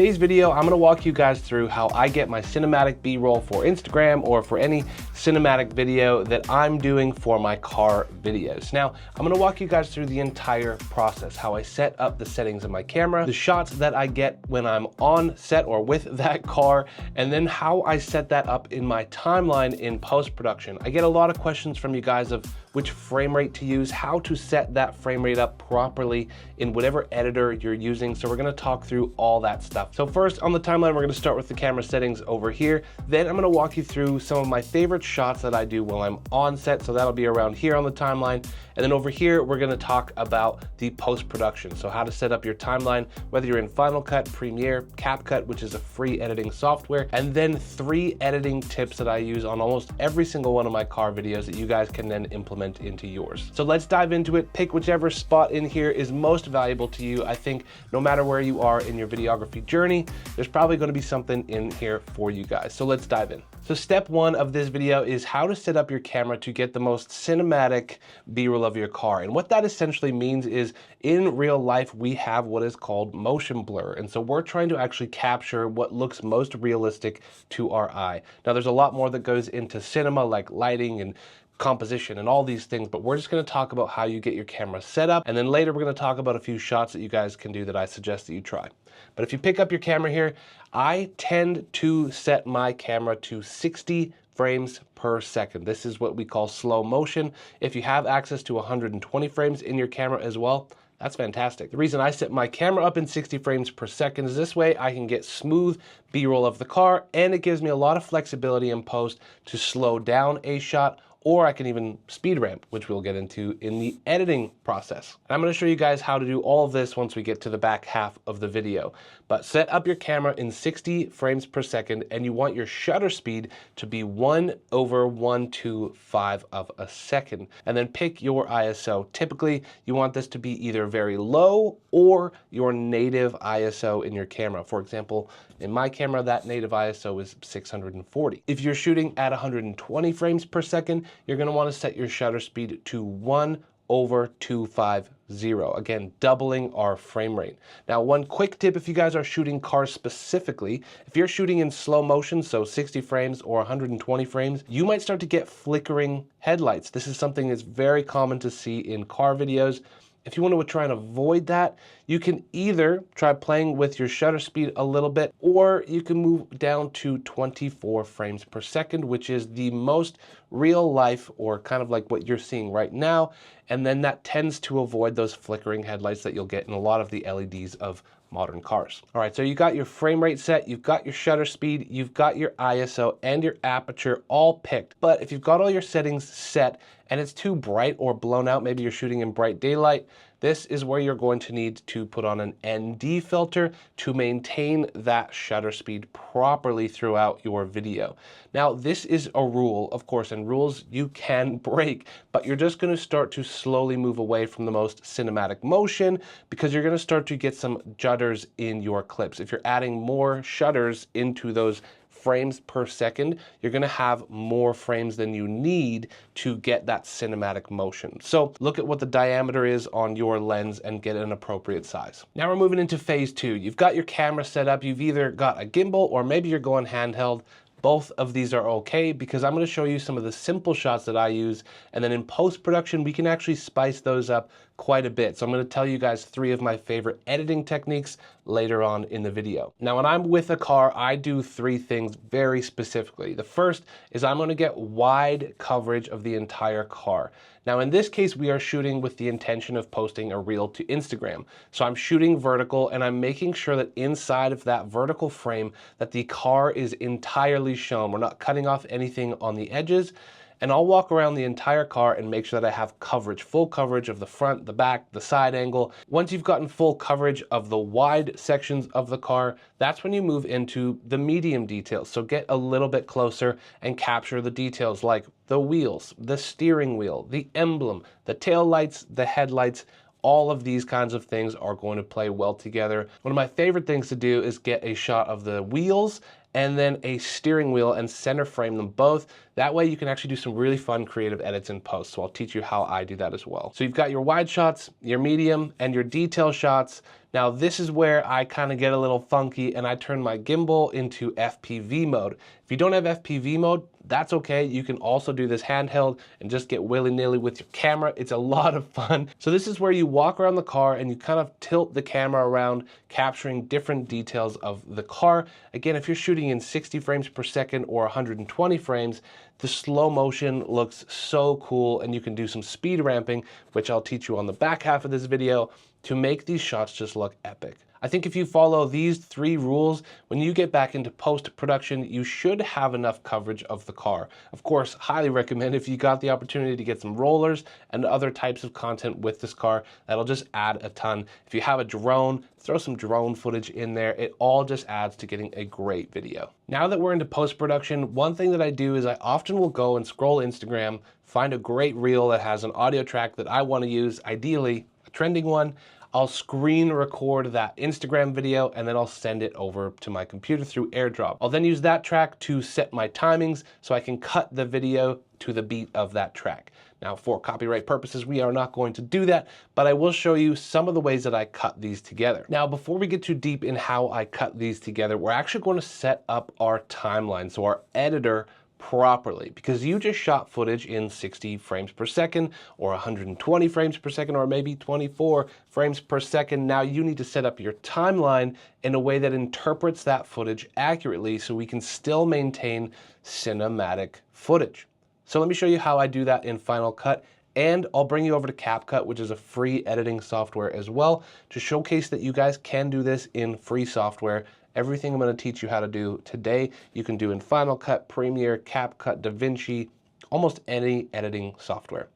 today's video, I'm gonna walk you guys through how I get my cinematic B-roll for Instagram or for any cinematic video that I'm doing for my car videos. Now, I'm gonna walk you guys through the entire process, how I set up the settings of my camera, the shots that I get when I'm on set or with that car, and then how I set that up in my timeline in post-production. I get a lot of questions from you guys of which frame rate to use, how to set that frame rate up properly in whatever editor you're using. So we're gonna talk through all that stuff. So first on the timeline, we're gonna start with the camera settings over here. Then I'm gonna walk you through some of my favorite shots that I do while I'm on set. So that'll be around here on the timeline. And then over here, we're gonna talk about the post-production. So how to set up your timeline, whether you're in Final Cut, Premiere, CapCut, which is a free editing software, and then 3 editing tips that I use on almost every single one of my car videos that you guys can then implement into yours. So let's dive into it. Pick whichever spot in here is most valuable to you. I think no matter where you are in your videography journey, there's probably going to be something in here for you guys. So let's dive in. So step 1 of this video is how to set up your camera to get the most cinematic B-roll of your car. And what that essentially means is in real life, we have what is called motion blur. And so we're trying to actually capture what looks most realistic to our eye. Now there's a lot more that goes into cinema, like lighting and composition and all these things, but we're just going to talk about how you get your camera set up, and then later we're going to talk about a few shots that you guys can do that I suggest that you try. But if you pick up your camera here, I tend to set my camera to 60 frames per second. This is what we call slow motion. If you have access to 120 frames in your camera as well, that's fantastic. The reason I set my camera up in 60 frames per second is this way I can get smooth B-roll of the car, and it gives me a lot of flexibility in post to slow down a shot, or I can even speed ramp, which we'll get into in the editing process. And I'm gonna show you guys how to do all of this once we get to the back half of the video. But set up your camera in 60 frames per second, and you want your shutter speed to be 1/125 of a second. And then pick your ISO. Typically, you want this to be either very low or your native ISO in your camera. For example, in my camera, that native ISO is 640. If you're shooting at 120 frames per second, you're gonna wanna set your shutter speed to 1/250. Again, doubling our frame rate. Now, one quick tip if you guys are shooting cars specifically, if you're shooting in slow motion, so 60 frames or 120 frames, you might start to get flickering headlights. This is something that's very common to see in car videos. If you want to try and avoid that, you can either try playing with your shutter speed a little bit, or you can move down to 24 frames per second, which is the most real life, or kind of like what you're seeing right now. And then that tends to avoid those flickering headlights that you'll get in a lot of the LEDs of modern cars. All right, so you got your frame rate set, you've got your shutter speed, you've got your ISO and your aperture all picked. But if you've got all your settings set and it's too bright or blown out, maybe you're shooting in bright daylight, this is where you're going to need to put on an ND filter to maintain that shutter speed properly throughout your video. Now, this is a rule, of course, and rules you can break, but you're just gonna start to slowly move away from the most cinematic motion because you're gonna start to get some judders in your clips. If you're adding more shutters into those frames per second, you're gonna have more frames than you need to get that cinematic motion. So look at what the diameter is on your lens and get an appropriate size. Now we're moving into phase 2. You've got your camera set up, you've either got a gimbal or maybe you're going handheld. Both of these are okay because I'm going to show you some of the simple shots that I use, and then in post-production we can actually spice those up quite a bit. So I'm going to tell you guys 3 of my favorite editing techniques later on in the video. Now when I'm with a car, I do 3 things very specifically. The first is I'm going to get wide coverage of the entire car. Now in this case, we are shooting with the intention of posting a reel to Instagram. So I'm shooting vertical and I'm making sure that inside of that vertical frame that the car is entirely shown. We're not cutting off anything on the edges. And I'll walk around the entire car and make sure that I have coverage, full coverage of the front, the back, the side angle. Once you've gotten full coverage of the wide sections of the car, that's when you move into the medium details. So get a little bit closer and capture the details like the wheels, the steering wheel, the emblem, the tail lights, the headlights. All of these kinds of things are going to play well together. One of my favorite things to do is get a shot of the wheels and then a steering wheel and center frame them both. That way you can actually do some really fun creative edits in post. So I'll teach you how I do that as well. So you've got your wide shots, your medium, and your detail shots. Now this is where I kind of get a little funky and I turn my gimbal into FPV mode. If you don't have FPV mode, that's okay. You can also do this handheld and just get willy-nilly with your camera. It's a lot of fun. So this is where you walk around the car and you kind of tilt the camera around, capturing different details of the car. Again, if you're shooting in 60 frames per second or 120 frames, the slow motion looks so cool, and you can do some speed ramping, which I'll teach you on the back half of this video, to make these shots just look epic. I think if you follow these 3 rules, when you get back into post-production, you should have enough coverage of the car. Of course, highly recommend if you got the opportunity to get some rollers and other types of content with this car, that'll just add a ton. If you have a drone, throw some drone footage in there. It all just adds to getting a great video. Now that we're into post-production, one thing that I do is I often will go and scroll Instagram, find a great reel that has an audio track that I want to use, ideally a trending one. I'll screen record that Instagram video and then I'll send it over to my computer through AirDrop. I'll then use that track to set my timings so I can cut the video to the beat of that track. Now, for copyright purposes, we are not going to do that, but I will show you some of the ways that I cut these together. Now, before we get too deep in how I cut these together, we're actually going to set up our timeline, so our editor, properly, because you just shot footage in 60 frames per second or 120 frames per second or maybe 24 frames per second. Now you need to set up your timeline in a way that interprets that footage accurately so we can still maintain cinematic footage. So let me show you how I do that in Final Cut, and I'll bring you over to CapCut, which is a free editing software as well, to showcase that you guys can do this in free software. Everything I'm going to teach you how to do today, you can do in Final Cut, Premiere, CapCut, DaVinci, almost any editing software.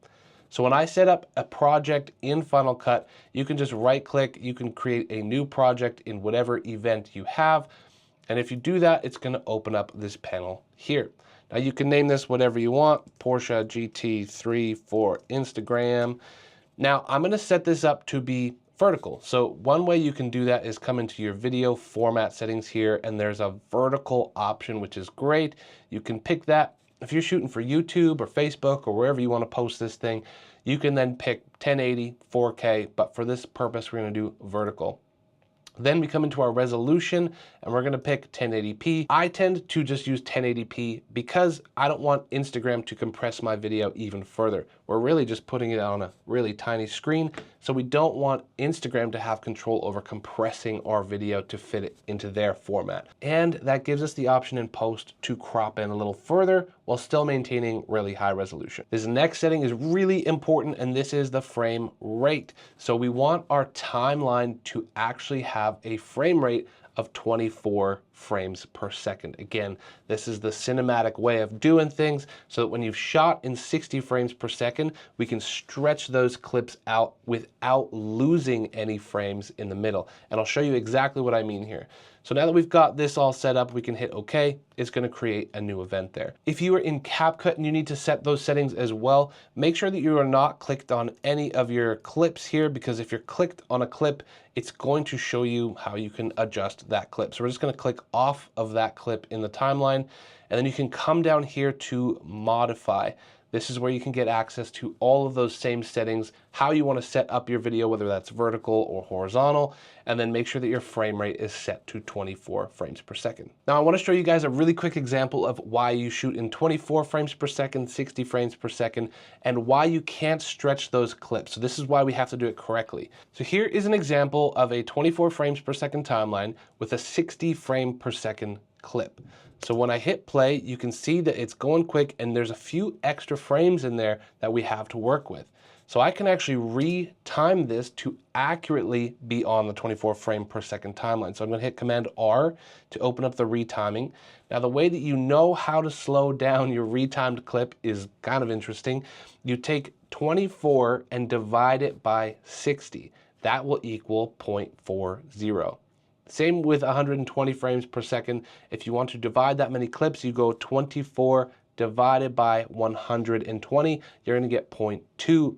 So when I set up a project in Final Cut, you can just right click, you can create a new project in whatever event you have. And if you do that, it's going to open up this panel here. Now you can name this whatever you want, Porsche GT3 for Instagram. Now I'm going to set this up to be vertical. So one way you can do that is come into your video format settings here, and there's a vertical option, which is great. You can pick that. If you're shooting for YouTube or Facebook or wherever you want to post this thing, you can then pick 1080, 4K, but for this purpose, we're going to do vertical. Then we come into our resolution and we're going to pick 1080p. I tend to just use 1080p because I don't want Instagram to compress my video even further. We're really just putting it on a really tiny screen, so we don't want Instagram to have control over compressing our video to fit it into their format. And that gives us the option in post to crop in a little further while still maintaining really high resolution. This next setting is really important, and this is the frame rate. So we want our timeline to actually have a frame rate of 24 frames per second. Again, this is the cinematic way of doing things so that when you've shot in 60 frames per second, we can stretch those clips out without losing any frames in the middle. And I'll show you exactly what I mean here. So now that we've got this all set up, we can hit OK. It's going to create a new event there. If you are in CapCut and you need to set those settings as well, make sure that you are not clicked on any of your clips here, because if you're clicked on a clip, it's going to show you how you can adjust that clip. So we're just going to click off of that clip in the timeline, and then you can come down here to modify. This is where you can get access to all of those same settings, how you want to set up your video, whether that's vertical or horizontal, and then make sure that your frame rate is set to 24 frames per second. Now I want to show you guys a really quick example of why you shoot in 24 frames per second, 60 frames per second, and why you can't stretch those clips. So this is why we have to do it correctly. So here is an example of a 24 frames per second timeline with a 60 frame per second clip. So when I hit play, you can see that it's going quick and there's a few extra frames in there that we have to work with. So I can actually re-time this to accurately be on the 24 frame per second timeline. So I'm going to hit Command R to open up the retiming. Now the way that you know how to slow down your retimed clip is kind of interesting. You take 24 and divide it by 60. That will equal 0.40. Same with 120 frames per second. If you want to divide that many clips, you go 24 divided by 120, you're going to get 0.20.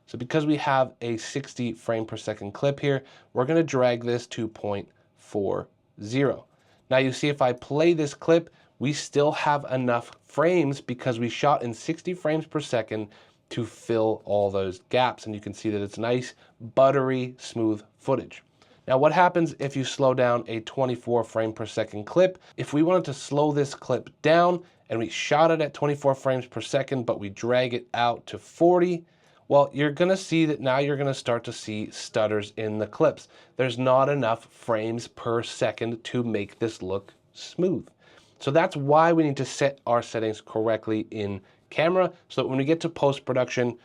So because we have a 60 frame per second clip here, we're going to drag this to 0.40. Now you see if I play this clip, we still have enough frames because we shot in 60 frames per second to fill all those gaps. And you can see that it's nice, buttery, smooth footage. Now what happens if you slow down a 24 frame per second clip? If we wanted to slow this clip down and we shot it at 24 frames per second, but we drag it out to 40, well, you're gonna see that now you're gonna start to see stutters in the clips. There's not enough frames per second to make this look smooth. So that's why we need to set our settings correctly in camera so that when we get to post-production,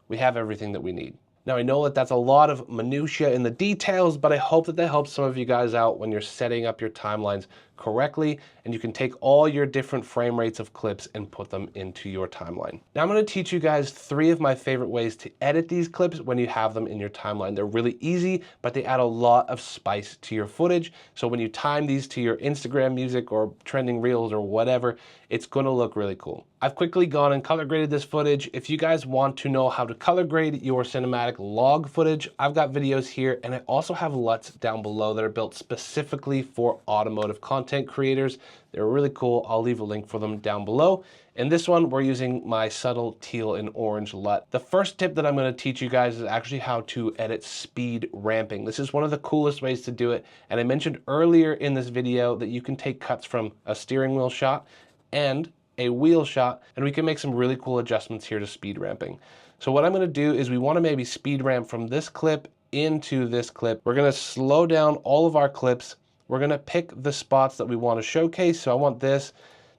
we have everything that we need. Now I know that that's a lot of minutia in the details, but I hope that helps some of you guys out when you're setting up your timelines correctly, and you can take all your different frame rates of clips and put them into your timeline. Now I'm going to teach you guys 3 of my favorite ways to edit these clips when you have them in your timeline. They're really easy, but they add a lot of spice to your footage. So when you time these to your Instagram music or trending reels or whatever, it's going to look really cool. I've quickly gone and color graded this footage. If you guys want to know how to color grade your cinematic log footage, I've got videos here, and I also have LUTs down below that are built specifically for automotive content creators. They're really cool. I'll leave a link for them down below. In this one, we're using my subtle teal and orange LUT. The first tip that I'm going to teach you guys is actually how to edit speed ramping. This is one of the coolest ways to do it. And I mentioned earlier in this video that you can take cuts from a steering wheel shot and a wheel shot, and we can make some really cool adjustments here to speed ramping. So what I'm going to do is we want to maybe speed ramp from this clip into this clip. We're going to slow down all of our clips. We're going to pick the spots that we want to showcase. So I want this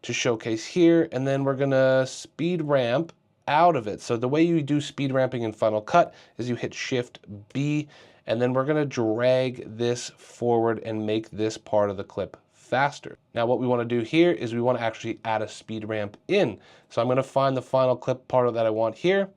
to showcase here, and then we're going to speed ramp out of it. So the way you do speed ramping in Final Cut is you hit Shift B, and then we're going to drag this forward and make this part of the clip faster. Now what we want to do here is we want to actually add a speed ramp in. So I'm going to find the final clip part that I want here,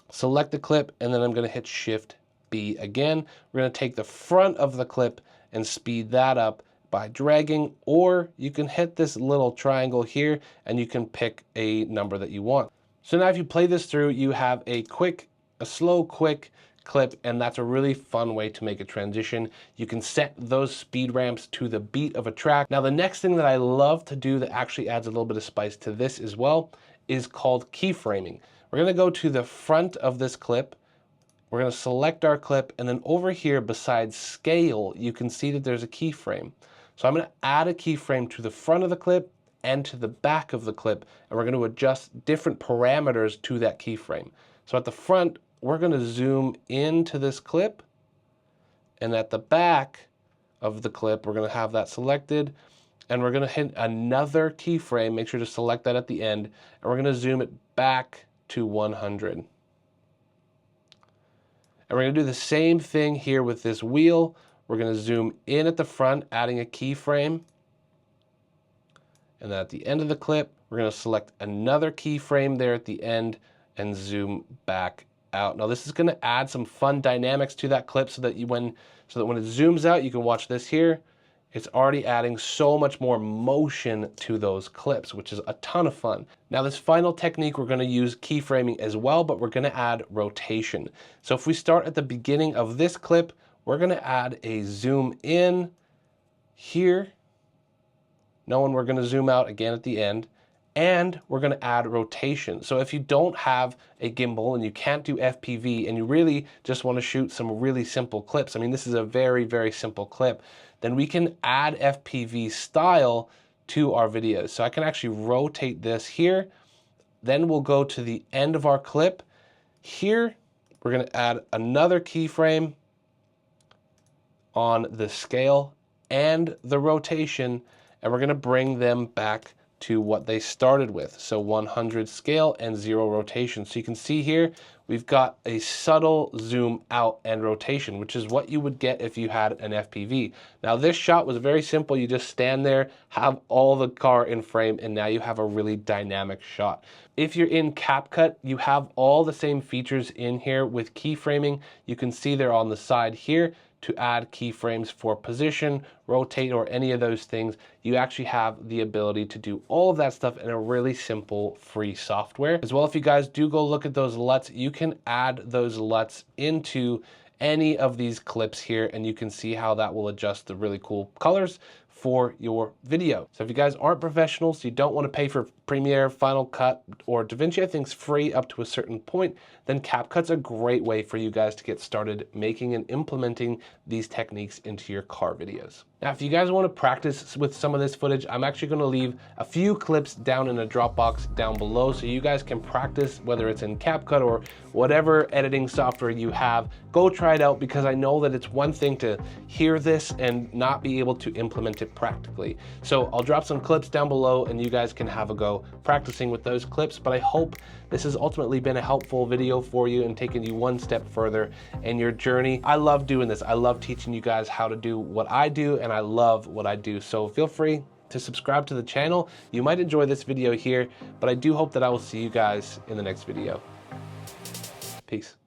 select the clip, and then I'm going to hit Shift B again. We're going to take the front of the clip and speed that up by dragging, or you can hit this little triangle here and you can pick a number that you want. So now if you play this through, you have a slow, quick clip, and that's a really fun way to make a transition. You can set those speed ramps to the beat of a track. Now the next thing that I love to do that actually adds a little bit of spice to this as well is called keyframing. We're going to go to the front of this clip. We're going to select our clip, and then over here beside scale, you can see that there's a keyframe. So I'm going to add a keyframe to the front of the clip and to the back of the clip, and we're going to adjust different parameters to that keyframe. So at the front, we're going to zoom into this clip, and at the back of the clip, we're going to have that selected, and we're going to hit another keyframe. Make sure to select that at the end, and we're going to zoom it back to 100. And we're going to do the same thing here with this wheel. We're going to zoom in at the front, adding a keyframe. And then at the end of the clip, we're going to select another keyframe there at the end and zoom back out. Now this is going to add some fun dynamics to that clip so that when it zooms out, you can watch this here. It's already adding so much more motion to those clips, which is a ton of fun. Now this final technique, we're going to use keyframing as well, but we're going to add rotation. So if we start at the beginning of this clip, we're going to add a zoom in here. We're going to zoom out again at the end, and we're going to add rotation. So if you don't have a gimbal and you can't do FPV and you really just want to shoot some really simple clips, I mean, this is a very, very simple clip, then we can add FPV style to our videos. So I can actually rotate this here. Then we'll go to the end of our clip. Here, we're going to add another keyframe on the scale and the rotation, and we're going to bring them back to what they started with. So 100 scale and 0 rotation. So you can see here, we've got a subtle zoom out and rotation, which is what you would get if you had an FPV. Now this shot was very simple. You just stand there, have all the car in frame, and now you have a really dynamic shot. If you're in CapCut, you have all the same features in here with keyframing. You can see they're on the side here. To add keyframes for position, rotate, or any of those things, you actually have the ability to do all of that stuff in a really simple free software. As well, if you guys do go look at those LUTs, you can add those LUTs into any of these clips here, and you can see how that will adjust the really cool colors for your video. So if you guys aren't professionals, you don't want to pay for Premiere, Final Cut, or DaVinci, I think is free up to a certain point, then CapCut's a great way for you guys to get started making and implementing these techniques into your car videos. Now, if you guys want to practice with some of this footage, I'm actually going to leave a few clips down in a Dropbox down below so you guys can practice, whether it's in CapCut or whatever editing software you have. Go try it out, because I know that it's one thing to hear this and not be able to implement it practically. So I'll drop some clips down below and you guys can have a go practicing with those clips, but I hope this has ultimately been a helpful video for you and taken you one step further in your journey. I love doing this. I love teaching you guys how to do what I do, and I love what I do. So feel free to subscribe to the channel. You might enjoy this video here, but I do hope that I will see you guys in the next video. Peace.